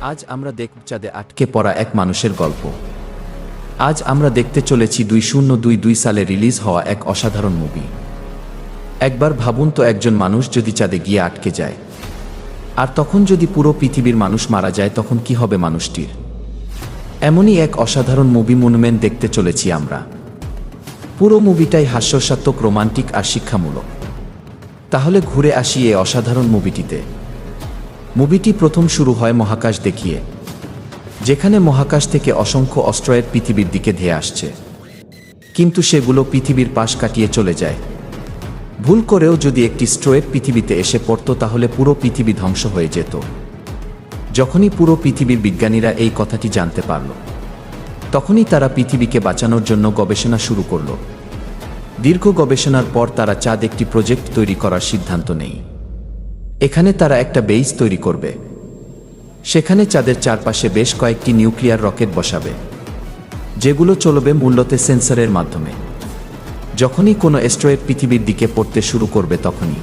আজ আমরা দেখব চাঁদে আটকে পড়া এক মানুষের গল্প। আজ আমরা দেখতে চলেছি 2022 সালে রিলিজ হওয়া এক অসাধারণ মুভি। একবার ভাবুন তো, একজন মানুষ যদি চাঁদে গিয়ে আটকে যায়, আর তখন যদি পুরো পৃথিবীর মানুষ মারা যায়, তখন কি হবে মানুষটির? এমনই এক অসাধারণ মুভি মনুমেন্ট দেখতে চলেছি আমরা। পুরো মুভিটাই হাস্যরসাত্মক, রোমান্টিক আর শিক্ষামূলক। তাহলে ঘুরে আসি এই অসাধারণ মুভিটিতে। মুভিটি প্রথম শুরু হয় মহাকাশ দেখিয়ে, যেখানে মহাকাশ থেকে অসংখ্য অস্ট্রয়েড পৃথিবীর দিকে ধেয়ে আসছে, কিন্তু সেগুলো পৃথিবীর পাশ কাটিয়ে চলে যায়। ভুল করেও যদি একটি স্ট্রয়েড পৃথিবীতে এসে পড়ত, তাহলে পুরো পৃথিবী ধ্বংস হয়ে যেত। যখনই পুরো পৃথিবীর বিজ্ঞানীরা এই কথাটি জানতে পারল, তখনই তারা পৃথিবীকে বাঁচানোর জন্য গবেষণা শুরু করল। দীর্ঘ গবেষণার পর তারা চাঁদ একটি প্রজেক্ট তৈরি করার সিদ্ধান্ত নেয়। এখানে তারা একটা বেইস তৈরি করবে, সেখানে চাঁদের চারপাশে বেশ কয়েকটি নিউক্লিয়ার রকেট বসাবে, যেগুলো চলবে মূলত সেন্সরের মাধ্যমে। যখনই কোনো অ্যাস্ট্রয়েড পৃথিবীর দিকে পড়তে শুরু করবে, তখনই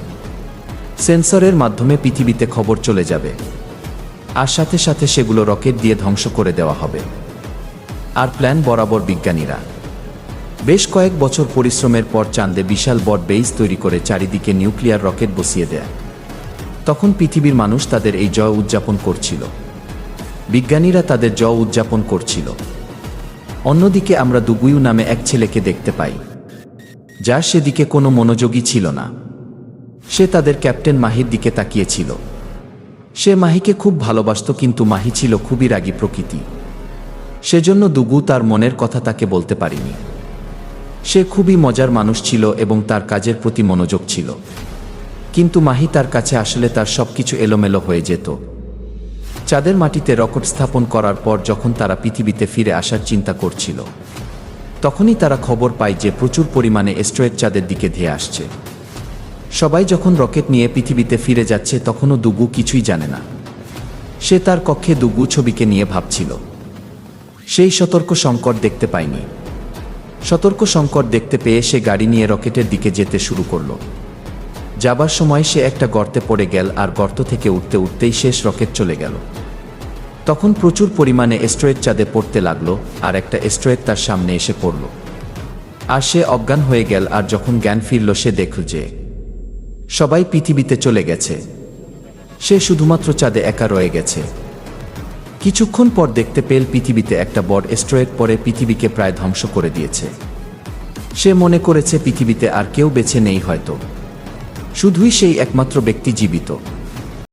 সেন্সরের মাধ্যমে পৃথিবীতে খবর চলে যাবে, আর সাথে সাথে সেগুলো রকেট দিয়ে ধ্বংস করে দেওয়া হবে। আর প্ল্যান বরাবর বিজ্ঞানীরা বেশ কয়েক বছর পরিশ্রমের পর চাঁদে বিশাল বড় বেইস তৈরি করে চারিদিকে নিউক্লিয়ার রকেট বসিয়ে দেয়। তখন পৃথিবীর মানুষ তাদের এই জয় উদযাপন করছিল, বিজ্ঞানীরা তাদের জয় উদযাপন করছিল। অন্যদিকে আমরা দুগুইউ নামে এক ছেলেকে দেখতে পাই, যার সেদিকে কোনো মনোযোগী ছিল না। সে তাদের ক্যাপ্টেন মাহির দিকে তাকিয়েছিল। সে মাহিকে খুব ভালোবাসত, কিন্তু মাহি ছিল খুবই রাগী প্রকৃতি। সেজন্য দুগু তার মনের কথা তাকে বলতে পারেনি। সে খুবই মজার মানুষ ছিল এবং তার কাজের প্রতি মনোযোগ ছিল, কিন্তু মাহি তার কাছে আসলে তার সবকিছু এলোমেলো হয়ে যেত। চাঁদের মাটিতে রকেট স্থাপন করার পর যখন তারা পৃথিবীতে ফিরে আসার চিন্তা করছিল, তখনই তারা খবর পায় যে প্রচুর পরিমাণে অ্যাস্ট্রয়েড চাঁদের দিকে ধেয়ে আসছে। সবাই যখন রকেট নিয়ে পৃথিবীতে ফিরে যাচ্ছে, তখনও দুগু কিছুই জানে না। সে তার কক্ষে দুগু ছবিকে নিয়ে ভাবছিল। সেই সতর্ক সংকট দেখতে পায়নি। সতর্ক সংকট দেখতে পেয়ে সে গাড়ি নিয়ে রকেটের দিকে যেতে শুরু করল। যাবার সময় সে একটা গর্তে পড়ে গেল, আর গর্ত থেকে উঠতে উঠতেই শেষ রকেট চলে গেল। তখন প্রচুর পরিমাণে অ্যাস্ট্রয়েড চাঁদে পড়তে লাগলো, আর একটা অ্যাস্ট্রয়েড তার সামনে এসে পড়ল, আর সে অজ্ঞান হয়ে গেল। আর যখন জ্ঞান ফিরল, সে দেখল যে সবাই পৃথিবীতে চলে গেছে, সে শুধুমাত্র চাঁদে একা রয়ে গেছে। কিছুক্ষণ পর দেখতে পেল পৃথিবীতে একটা বড় অ্যাস্ট্রয়েড পড়ে পৃথিবীকে প্রায় ধ্বংস করে দিয়েছে। সে মনে করেছে পৃথিবীতে আর কেউ বেঁচে নেই, হয়তো শুধুই সেই একমাত্র ব্যক্তি জীবিত।